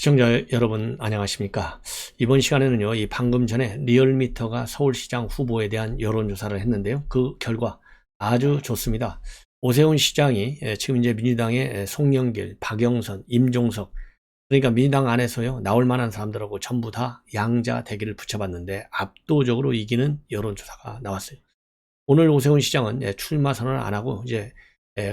시청자 여러분 안녕하십니까. 이번 시간에는요, 이 방금 전에 리얼미터가 서울시장 후보에 대한 여론조사를 했는데요. 그 결과 아주 좋습니다. 오세훈 시장이 지금 이제 민주당의 송영길, 박영선, 임종석, 그러니까 민주당 안에서요, 나올 만한 사람들하고 전부 다 양자 대결을 붙여봤는데 압도적으로 이기는 여론조사가 나왔어요. 오늘 오세훈 시장은 출마 선언을 안 하고 이제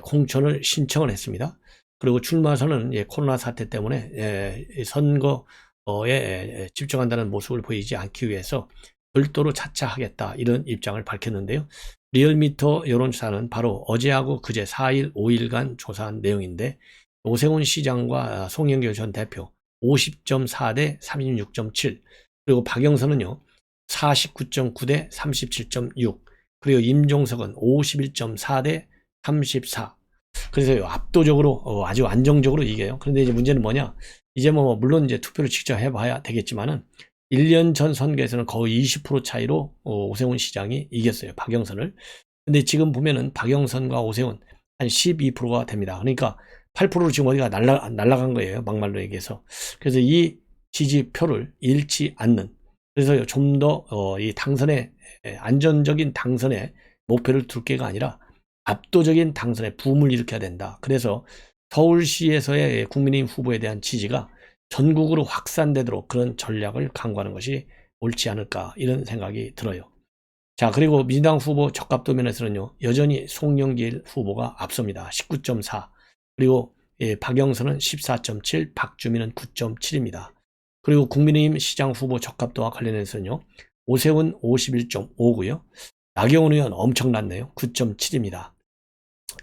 공천을 신청을 했습니다. 그리고 출마 선언은 코로나 사태 때문에 선거에 집중한다는 모습을 보이지 않기 위해서 별도로 차차하겠다, 이런 입장을 밝혔는데요. 리얼미터 여론조사는 바로 어제하고 그제 4일, 5일간 조사한 내용인데, 오세훈 시장과 송영길 전 대표 50.4 대 36.7, 그리고 박영선은요 49.9 대 37.6, 그리고 임종석은 51.4 대 34. 그래서 압도적으로 아주 안정적으로 이겨요. 그런데 이제 문제는 뭐냐? 이제 물론 이제 투표를 직접 해봐야 되겠지만은 1년 전 선거에서는 거의 20% 차이로 오세훈 시장이 이겼어요, 박영선을. 근데 지금 보면은 박영선과 오세훈 한 12%가 됩니다. 그러니까 8%로 지금 어디가 날라간 거예요, 막말로 얘기해서. 그래서 이 지지표를 잃지 않는, 그래서 좀 더 이 당선에 안전적인 당선에 목표를 둘 게가 아니라 압도적인 당선에 붐을 일으켜야 된다. 그래서 서울시에서의 국민의힘 후보에 대한 지지가 전국으로 확산되도록 그런 전략을 강구하는 것이 옳지 않을까, 이런 생각이 들어요. 자, 그리고 민주당 후보 적합도 면에서는요, 여전히 송영길 후보가 앞섭니다. 19.4, 그리고 박영선은 14.7, 박주민은 9.7입니다. 그리고 국민의힘 시장 후보 적합도와 관련해서는요, 오세훈 51.5고요. 나경원 의원 엄청났네요. 9.7입니다.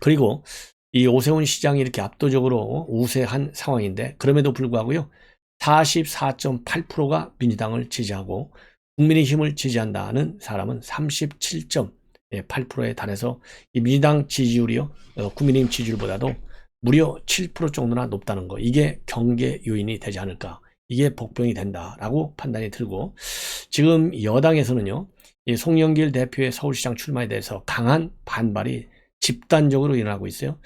그리고 이 오세훈 시장이 이렇게 압도적으로 우세한 상황인데, 그럼에도 불구하고요, 44.8%가 민주당을 지지하고 국민의힘을 지지한다는 사람은 37.8%에 달해서 이 민주당 지지율이요, 국민의힘 지지율보다도 무려 7% 정도나 높다는 거, 이게 경계 요인이 되지 않을까, 이게 복병이 된다라고 판단이 들고, 지금 여당에서는요, 이 송영길 대표의 서울시장 출마에 대해서 강한 반발이 집단적으로 일어나고 있어요.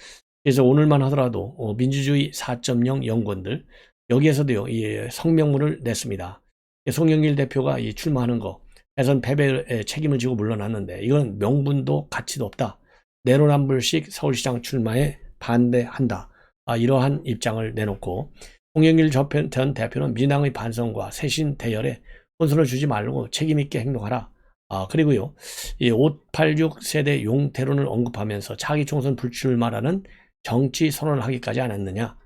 그래서 오늘만 하더라도 민주주의 4.0 연구원들, 여기에서도요, 이 성명문을 냈습니다. 송영길 대표가 이 출마하는 거, 대선 패배의 책임을 지고 물러났는데 이건 명분도 가치도 없다. 내로남불식 서울시장 출마에 반대한다. 이러한 입장을 내놓고, 송영길 전 대표는 민주당의 반성과 쇄신 대열에 혼선을 주지 말고 책임있게 행동하라. 그리고요, 이 586 세대 용태론을 언급하면서 차기 총선 불출마라는 정치 선언을 하기까지 않았느냐.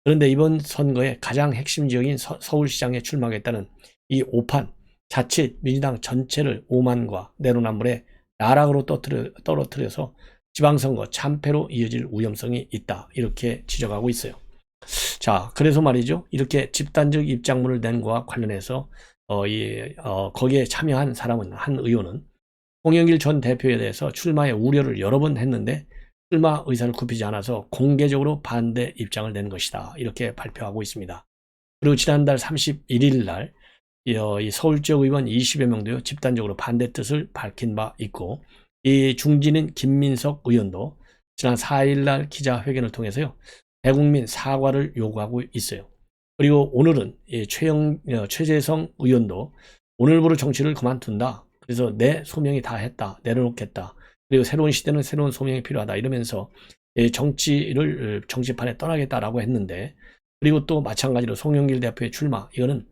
그런데 이번 선거의 가장 핵심적인 서울시장에 출마하겠다는 이 오판, 자칫 민주당 전체를 오만과 내로남불의 나락으로 떨어뜨려서 지방선거 참패로 이어질 위험성이 있다, 이렇게 지적하고 있어요. 자, 그래서 말이죠, 이렇게 집단적 입장문을 낸 것과 관련해서 거기에 참여한 사람은, 한 의원은 송영길 전 대표에 대해서 출마의 우려를 여러 번 했는데 출마 의사를 굽히지 않아서 공개적으로 반대 입장을 낸 것이다, 이렇게 발표하고 있습니다. 그리고 지난달 31일 날 이 서울 지역 의원 20여 명도요, 집단적으로 반대 뜻을 밝힌 바 있고, 이 중진인 김민석 의원도 지난 4일 날 기자회견을 통해서요, 대국민 사과를 요구하고 있어요. 그리고 오늘은 최재성 의원도 오늘부로 정치를 그만둔다. 그래서 내 소명이 다 했다. 내려놓겠다. 그리고 새로운 시대는 새로운 소명이 필요하다, 이러면서 정치를 정치판에 떠나겠다라고 했는데, 그리고 또 마찬가지로 송영길 대표의 출마, 이거는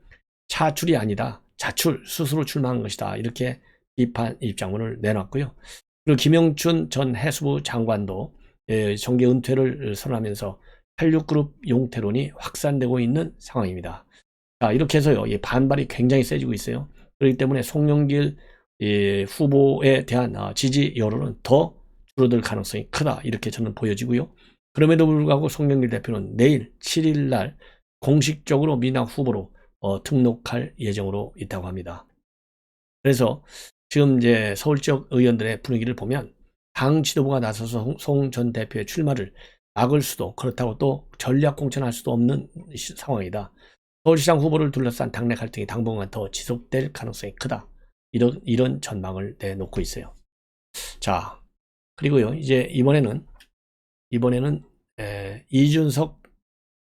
차출이 아니다, 자출, 스스로 출마한 것이다, 이렇게 비판 입장문을 내놨고요. 그리고 김영춘 전 해수부 장관도 정계 은퇴를 선언하면서 86그룹 용태론이 확산되고 있는 상황입니다. 자, 이렇게 해서요, 반발이 굉장히 세지고 있어요. 그렇기 때문에 송영길 후보에 대한 지지 여론은 더 줄어들 가능성이 크다, 이렇게 저는 보여지고요. 그럼에도 불구하고 송영길 대표는 내일 7일 날 공식적으로 민주당 후보로 등록할 예정으로 있다고 합니다. 그래서 지금 이제 서울 지역 의원들의 분위기를 보면 당 지도부가 나서서 송 전 대표의 출마를 막을 수도, 그렇다고 또 전략 공천할 수도 없는 상황이다. 서울시장 후보를 둘러싼 당내 갈등이 당분간 더 지속될 가능성이 크다, 이런 전망을 내놓고 있어요. 자, 그리고요, 이제 이번에는 이준석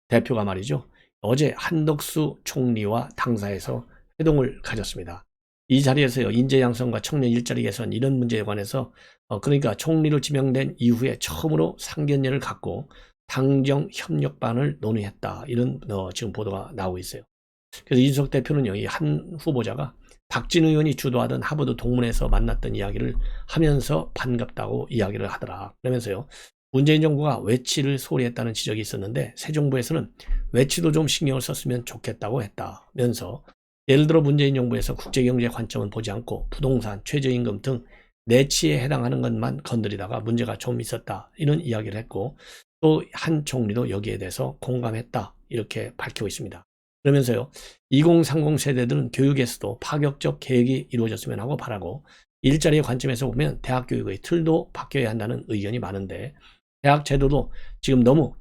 대표가 말이죠, 어제 한덕수 총리와 당사에서 회동을 가졌습니다. 이 자리에서요, 인재 양성과 청년 일자리 개선 이런 문제에 관해서 그러니까 총리로 지명된 이후에 처음으로 상견례를 갖고 당정 협력반을 논의했다. 이런 지금 보도가 나오고 있어요. 그래서 이준석 대표는요, 이 한 후보자가 박진 의원이 주도하던 하버드 동문회에서 만났던 이야기를 하면서 반갑다고 이야기를 하더라. 그러면서요, 문재인 정부가 외치를 소홀히 했다는 지적이 있었는데 새 정부에서는 외치도 좀 신경을 썼으면 좋겠다고 했다면서, 예를 들어 문재인 정부에서 국제경제 관점은 보지 않고 부동산, 최저임금 등 내치에 해당하는 것만 건드리다가 문제가 좀 있었다. 이런 이야기를 했고, 또 한 총리도 여기에 대해서 공감했다. 이렇게 밝히고 있습니다. 그러면서요, 2030 세대들은 교육에서도 파격적 개혁이 이루어졌으면 하고 바라고, 일자리의 관점에서 보면 대학 교육의 틀도 바뀌어야 한다는 의견이 많은데, 대학 제도도 지금 너무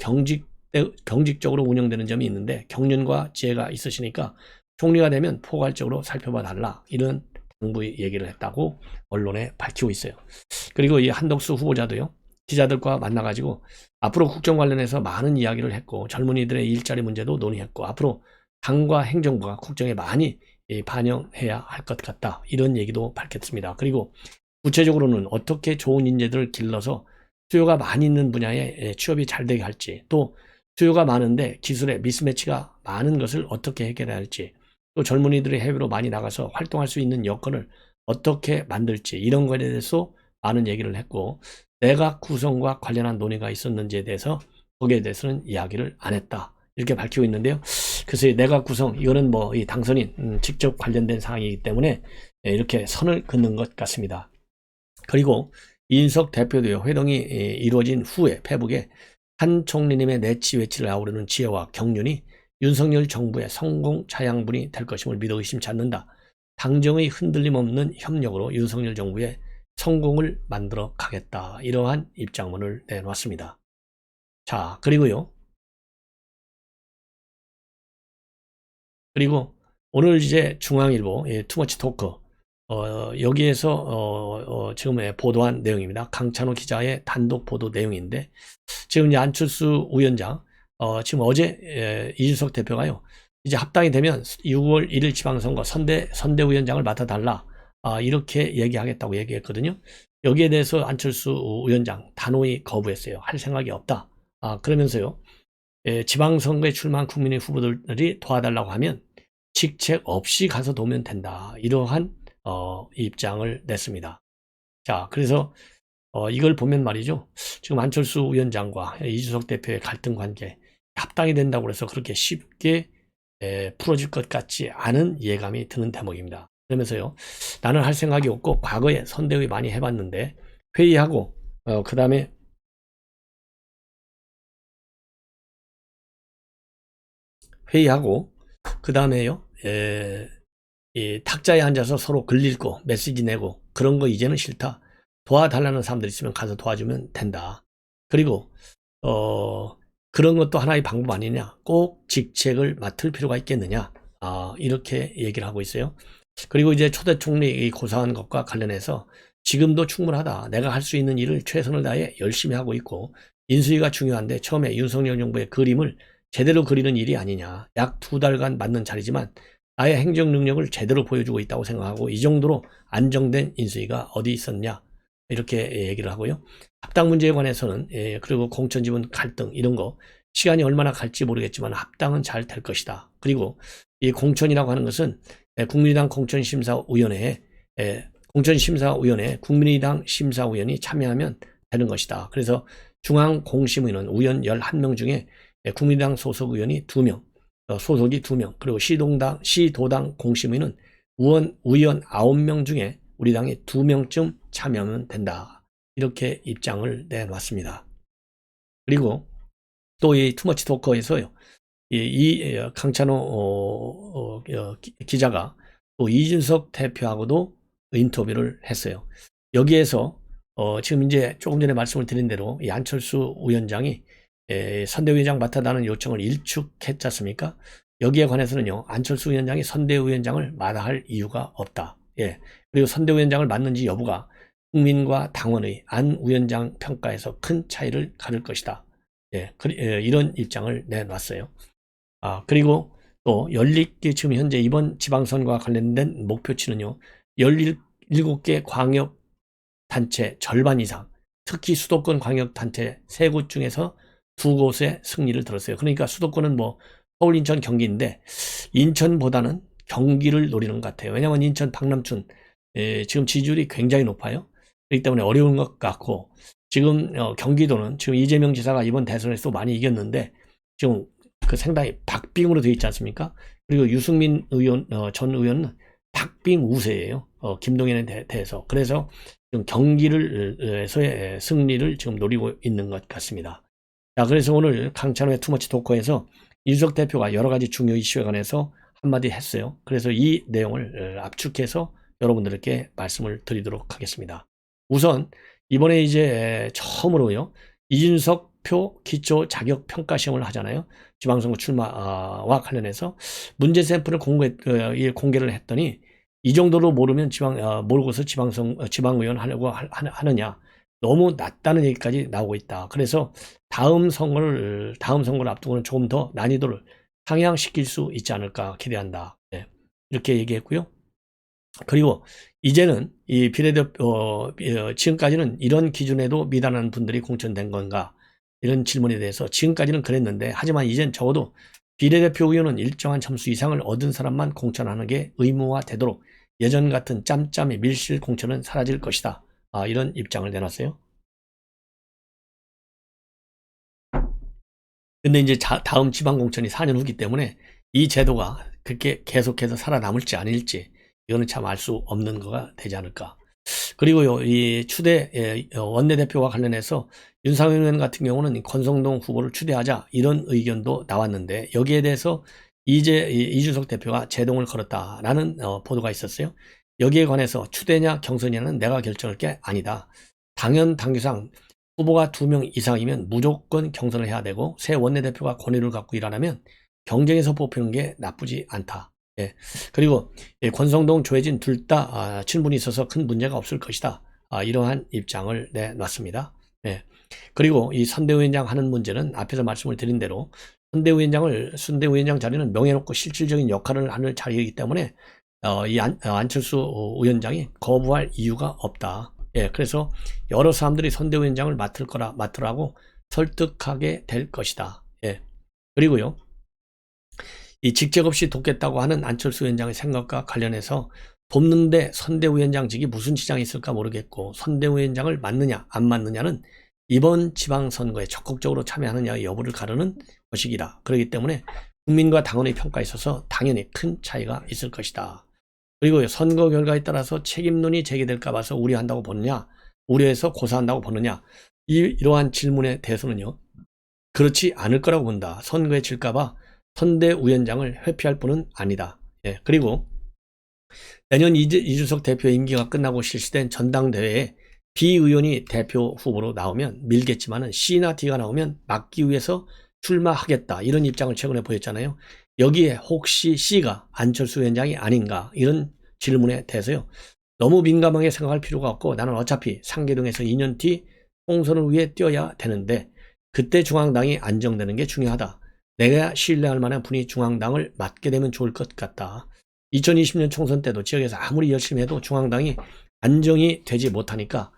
경직적으로 운영되는 점이 있는데 경륜과 지혜가 있으시니까 총리가 되면 포괄적으로 살펴봐 달라, 이런 당부의 얘기를 했다고 언론에 밝히고 있어요. 그리고 이 한덕수 후보자도요, 기자들과 만나가지고 앞으로 국정 관련해서 많은 이야기를 했고 젊은이들의 일자리 문제도 논의했고 앞으로 당과 행정부가 국정에 많이 반영해야 할 것 같다, 이런 얘기도 밝혔습니다. 그리고 구체적으로는 어떻게 좋은 인재들을 길러서 수요가 많이 있는 분야에 취업이 잘 되게 할지, 또 수요가 많은데 기술의 미스매치가 많은 것을 어떻게 해결해야 할지, 또 젊은이들이 해외로 많이 나가서 활동할 수 있는 여건을 어떻게 만들지, 이런 것에 대해서 많은 얘기를 했고, 내각 구성과 관련한 논의가 있었는지에 대해서 거기에 대해서는 이야기를 안 했다, 이렇게 밝히고 있는데요. 그래서 이 내각 구성, 이거는 뭐 이 당선인 직접 관련된 사항이기 때문에 이렇게 선을 긋는 것 같습니다. 그리고 이준석 대표도요, 회동이 이루어진 후에 페북에 한 총리님의 내치 외치를 아우르는 지혜와 경륜이 윤석열 정부의 성공 자양분이 될 것임을 믿어 의심치 않는다. 당정의 흔들림 없는 협력으로 윤석열 정부의 성공을 만들어 가겠다. 이러한 입장문을 내놓았습니다. 자, 그리고 오늘 이제 중앙일보 투머치 토크 여기에서 지금 보도한 내용입니다. 강찬호 기자의 단독 보도 내용인데, 지금 이제 안철수 위원장 지금 어제 이준석 대표가요, 이제 합당이 되면 6월 1일 지방선거 선대위원장을 맡아달라, 이렇게 얘기하겠다고 얘기했거든요. 여기에 대해서 안철수 위원장 단호히 거부했어요. 할 생각이 없다. 그러면서요, 지방선거에 출마한 국민의 후보들이 도와달라고 하면 직책 없이 가서 도우면 된다. 이러한 입장을 냈습니다. 자, 그래서 이걸 보면 말이죠, 지금 안철수 위원장과 이준석 대표의 갈등 관계 합당이 된다고 해서 그렇게 쉽게 풀어질 것 같지 않은 예감이 드는 대목입니다. 그러면서요, 나는 할 생각이 없고 과거에 선대위 많이 해봤는데 회의하고 그 다음에 그 다음에요, 이 탁자에 앉아서 서로 글 읽고 메시지 내고 그런 거 이제는 싫다. 도와달라는 사람들 있으면 가서 도와주면 된다. 그리고 그런 것도 하나의 방법 아니냐. 꼭 직책을 맡을 필요가 있겠느냐. 이렇게 얘기를 하고 있어요. 그리고 이제 초대 총리 고사한 것과 관련해서 지금도 충분하다. 내가 할 수 있는 일을 최선을 다해 열심히 하고 있고 인수위가 중요한데 처음에 윤석열 정부의 그림을 제대로 그리는 일이 아니냐. 약 2달간 맡는 자리지만 나의 행정 능력을 제대로 보여주고 있다고 생각하고 이 정도로 안정된 인수위가 어디 있었냐, 이렇게 얘기를 하고요. 합당 문제에 관해서는 그리고 공천지분 갈등 이런 거 시간이 얼마나 갈지 모르겠지만 합당은 잘 될 것이다. 그리고 이 공천이라고 하는 것은 국민의당 공천심사위원회에 국민의당 심사위원이 참여하면 되는 것이다. 그래서 중앙공심위는 위원 11명 중에 국민의당 소속 의원이 2명, 소속이 2명, 그리고 시도당 공심위는 의원 9명 중에 우리 당이 2명쯤 참여하면 된다. 이렇게 입장을 내놨습니다. 그리고 또 이 투머치 토커에서요, 이 강찬호 기자가 또 이준석 대표하고도 인터뷰를 했어요. 여기에서 지금 이제 조금 전에 말씀을 드린 대로 이 안철수 위원장이 선대위원장 맡아다는 요청을 일축했지 않습니까? 여기에 관해서는요, 안철수 위원장이 선대위원장을 마다할 이유가 없다. 그리고 선대위원장을 맡는지 여부가 국민과 당원의 안 위원장 평가에서 큰 차이를 가를 것이다. 이런 입장을 내놨어요. 그리고 또 지금 현재 이번 지방선거와 관련된 목표치는요, 17개 광역단체 절반 이상, 특히 수도권 광역단체 3곳 중에서 2곳의 승리를 들었어요. 그러니까 수도권은 뭐 서울, 인천, 경기인데 인천보다는 경기를 노리는 것 같아요. 왜냐하면 인천, 박남춘 지금 지지율이 굉장히 높아요. 그렇기 때문에 어려운 것 같고, 지금 경기도는 지금 이재명 지사가 이번 대선에서 많이 이겼는데 지금 그 상당히 박빙으로 되어 있지 않습니까? 그리고 유승민 전 의원은 박빙 우세예요. 김동연에 대해서. 그래서 지금 경기에서의 승리를 지금 노리고 있는 것 같습니다. 자, 그래서 오늘 강찬호의 투머치 토커에서 이준석 대표가 여러 가지 중요 이슈에 관해서 한마디 했어요. 그래서 이 내용을 압축해서 여러분들께 말씀을 드리도록 하겠습니다. 우선 이번에 이제 처음으로요, 이준석 표 기초 자격 평가 시험을 하잖아요. 지방선거 출마와 관련해서 문제 샘플을 공개를 했더니 이 정도로 모르면 모르고서 지방의원 하려고 하느냐, 너무 낮다는 얘기까지 나오고 있다. 그래서 다음 선거를 앞두고는 조금 더 난이도를 상향시킬 수 있지 않을까 기대한다. 네, 이렇게 얘기했고요. 그리고 이제는 이 지금까지는 이런 기준에도 미달하는 분들이 공천된 건가, 이런 질문에 대해서 지금까지는 그랬는데, 하지만 이젠 적어도 비례대표 의원은 일정한 점수 이상을 얻은 사람만 공천하는 게 의무화되도록 예전 같은 짬짬이 밀실 공천은 사라질 것이다. 이런 입장을 내놨어요. 근데 이제 다음 지방공천이 4년 후기 때문에 이 제도가 그렇게 계속해서 살아남을지 아닐지, 이거는 참 알 수 없는 거가 되지 않을까. 그리고요, 이 추대 원내대표와 관련해서 윤상현 의원 같은 경우는 권성동 후보를 추대하자, 이런 의견도 나왔는데, 여기에 대해서 이준석 대표가 제동을 걸었다라는 보도가 있었어요. 여기에 관해서 추대냐 경선이냐는 내가 결정할 게 아니다. 당규상 후보가 2명 이상이면 무조건 경선을 해야 되고, 새 원내대표가 권위를 갖고 일하려면 경쟁에서 뽑히는 게 나쁘지 않다. 예. 그리고 권성동, 조혜진 둘 다 친분이 있어서 큰 문제가 없을 것이다. 이러한 입장을 내놨습니다. 예. 그리고 이 선대위원장 하는 문제는 앞에서 말씀을 드린 대로 선대위원장 자리는 명예롭고 실질적인 역할을 하는 자리이기 때문에 이 안철수 위원장이 거부할 이유가 없다. 예, 그래서 여러 사람들이 선대위원장을 맡으라고 설득하게 될 것이다. 예. 그리고요, 이 직책 없이 돕겠다고 하는 안철수 위원장의 생각과 관련해서 돕는데 선대위원장직이 무슨 지장이 있을까 모르겠고, 선대위원장을 맡느냐 안 맡느냐는 이번 지방선거에 적극적으로 참여하느냐의 여부를 가르는 것이기라. 그렇기 때문에 국민과 당원의 평가에 있어서 당연히 큰 차이가 있을 것이다. 그리고 선거 결과에 따라서 책임론이 제기될까 봐서 우려한다고 보느냐, 우려해서 고사한다고 보느냐, 이러한 질문에 대해서는요, 그렇지 않을 거라고 본다. 선거에 질까 봐 선대위원장을 회피할 뿐은 아니다. 예, 그리고 내년 이준석 대표의 임기가 끝나고 실시된 전당대회에 B의원이 대표 후보로 나오면 밀겠지만은 C나 D가 나오면 막기 위해서 출마하겠다, 이런 입장을 최근에 보였잖아요. 여기에 혹시 C가 안철수 위원장이 아닌가, 이런 질문에 대해서요, 너무 민감하게 생각할 필요가 없고, 나는 어차피 상계동에서 2년 뒤 총선을 위해 뛰어야 되는데 그때 중앙당이 안정되는 게 중요하다. 내가 신뢰할 만한 분이 중앙당을 맡게 되면 좋을 것 같다. 2020년 총선 때도 지역에서 아무리 열심히 해도 중앙당이 안정이 되지 못하니까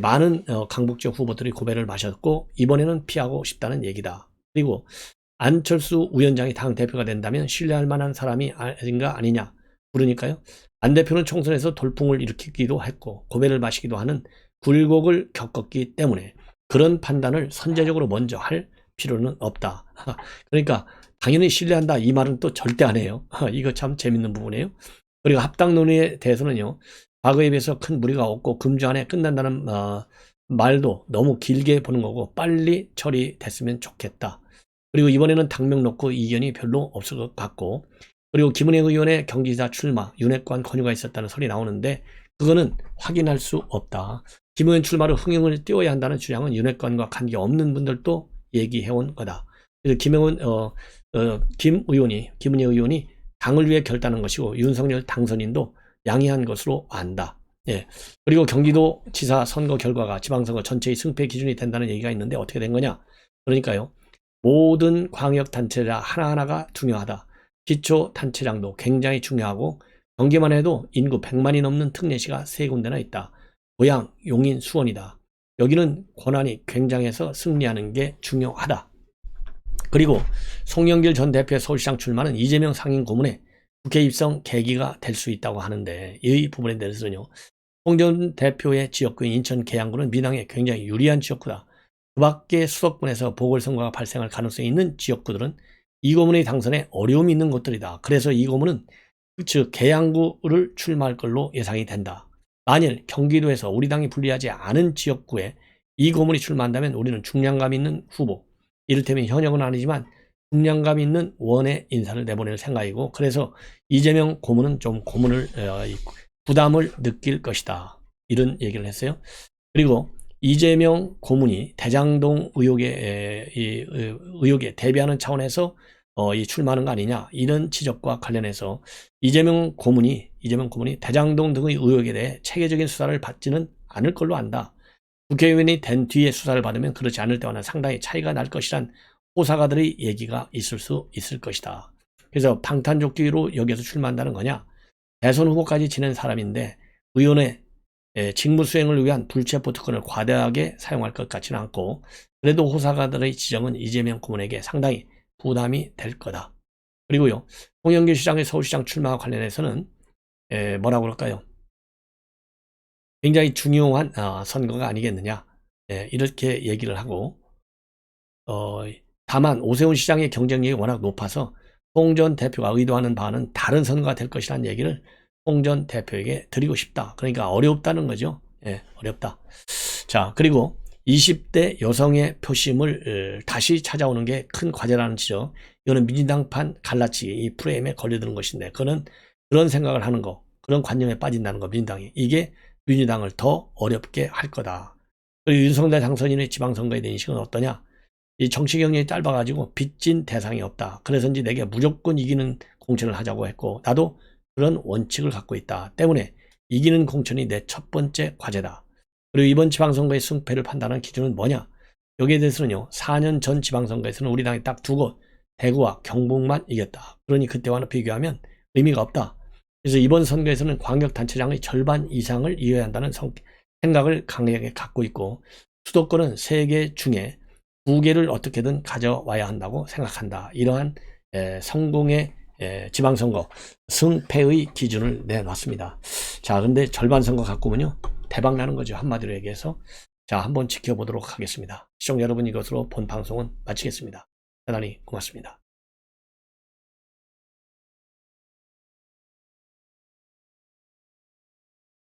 많은 강북 지역 후보들이 고배를 마셨고, 이번에는 피하고 싶다는 얘기다. 그리고 안철수 위원장이 당 대표가 된다면 신뢰할 만한 사람이 아니냐 물으니까요, 안 대표는 총선에서 돌풍을 일으키기도 했고 고배를 마시기도 하는 굴곡을 겪었기 때문에 그런 판단을 선제적으로 먼저 할 필요는 없다. 그러니까 당연히 신뢰한다, 이 말은 또 절대 안 해요. 이거 참 재밌는 부분이에요. 그리고 합당 논의에 대해서는요, 과거에 비해서 큰 무리가 없고 금주 안에 끝난다는 말도 너무 길게 보는 거고, 빨리 처리됐으면 좋겠다. 그리고 이번에는 당명 놓고 이견이 별로 없을 것 같고, 그리고 김은혜 의원의 경기지사 출마, 윤핵관 권유가 있었다는 소리 나오는데 그거는 확인할 수 없다. 김 의원 출마로 흥행을 띄워야 한다는 주장은 윤핵관과 관계없는 분들도 얘기해온 거다. 그래서 김은혜 의원이 당을 위해 결단한 것이고 윤석열 당선인도 양해한 것으로 안다. 예. 그리고 경기도 지사 선거 결과가 지방선거 전체의 승패 기준이 된다는 얘기가 있는데 어떻게 된 거냐? 그러니까요, 모든 광역단체장 하나하나가 중요하다. 기초단체장도 굉장히 중요하고 경기만 해도 인구 100만이 넘는 특례시가 3군데나 있다. 고양, 용인, 수원이다. 여기는 권한이 굉장해서 승리하는 게 중요하다. 그리고 송영길 전 대표의 서울시장 출마는 이재명 상임 고문의 국회 입성 계기가 될 수 있다고 하는데 이 부분에 대해서는요. 송 전 대표의 지역구인 인천 계양구는 민주당에 굉장히 유리한 지역구다. 그 밖에 수도권에서 보궐선거가 발생할 가능성이 있는 지역구들은 이 고문의 당선에 어려움이 있는 곳들이다. 그래서 이 고문은 즉 계양구를 출마할 걸로 예상이 된다. 만일 경기도에서 우리 당이 불리하지 않은 지역구에 이 고문이 출마한다면 우리는 중량감 있는 후보, 이를테면 현역은 아니지만 중량감 있는 원의 인사를 내보낼 생각이고, 그래서 이재명 고문은 좀 부담을 느낄 것이다. 이런 얘기를 했어요. 그리고 이재명 고문이 대장동 의혹에 대비하는 차원에서 출마하는 거 아니냐, 이런 지적과 관련해서 이재명 고문이 대장동 등의 의혹에 대해 체계적인 수사를 받지는 않을 걸로 안다. 국회의원이 된 뒤에 수사를 받으면 그렇지 않을 때와는 상당히 차이가 날 것이란 호사가들의 얘기가 있을 수 있을 것이다. 그래서 방탄조끼로 여기에서 출마한다는 거냐? 대선 후보까지 지낸 사람인데 의원의 직무 수행을 위한 불체포 특권을 과다하게 사용할 것 같지는 않고, 그래도 호사가들의 지정은 이재명 고문에게 상당히 부담이 될 거다. 그리고요, 송영길 시장의 서울시장 출마와 관련해서는 뭐라고 그럴까요? 굉장히 중요한 선거가 아니겠느냐, 이렇게 얘기를 하고, 다만 오세훈 시장의 경쟁력이 워낙 높아서 송 전 대표가 의도하는 바는 다른 선거가 될 것이라는 얘기를 송 전 대표에게 드리고 싶다. 그러니까 어렵다는 거죠. 어렵다. 자, 그리고 20대 여성의 표심을 다시 찾아오는 게 큰 과제라는 지적. 이거는 민주당판 갈라치기 이 프레임에 걸려드는 것인데, 그거는 그런 생각을 하는 거, 그런 관념에 빠진다는 거, 민주당이. 이게 민주당을 더 어렵게 할 거다. 그리고 윤석열 당선인의 지방선거에 대한 인식은 어떠냐? 이 정치 경력이 짧아가지고 빚진 대상이 없다. 그래서인지 내게 무조건 이기는 공천을 하자고 했고, 나도 그런 원칙을 갖고 있다. 때문에 이기는 공천이 내 첫 번째 과제다. 그리고 이번 지방선거의 승패를 판단하는 기준은 뭐냐? 여기에 대해서는요, 4년 전 지방선거에서는 우리 당이 딱 2곳, 대구와 경북만 이겼다. 그러니 그때와는 비교하면 의미가 없다. 그래서 이번 선거에서는 광역단체장의 절반 이상을 이어야 한다는 생각을 강하게 갖고 있고, 수도권은 3개 중에 2개를 어떻게든 가져와야 한다고 생각한다. 이러한 성공의 지방선거 승패의 기준을 내놨습니다. 자, 근데 절반 선거 갖고 오면요, 대박 나는 거죠. 한마디로 얘기해서. 자, 한번 지켜보도록 하겠습니다. 시청자 여러분, 이것으로 본 방송은 마치겠습니다. 대단히 고맙습니다.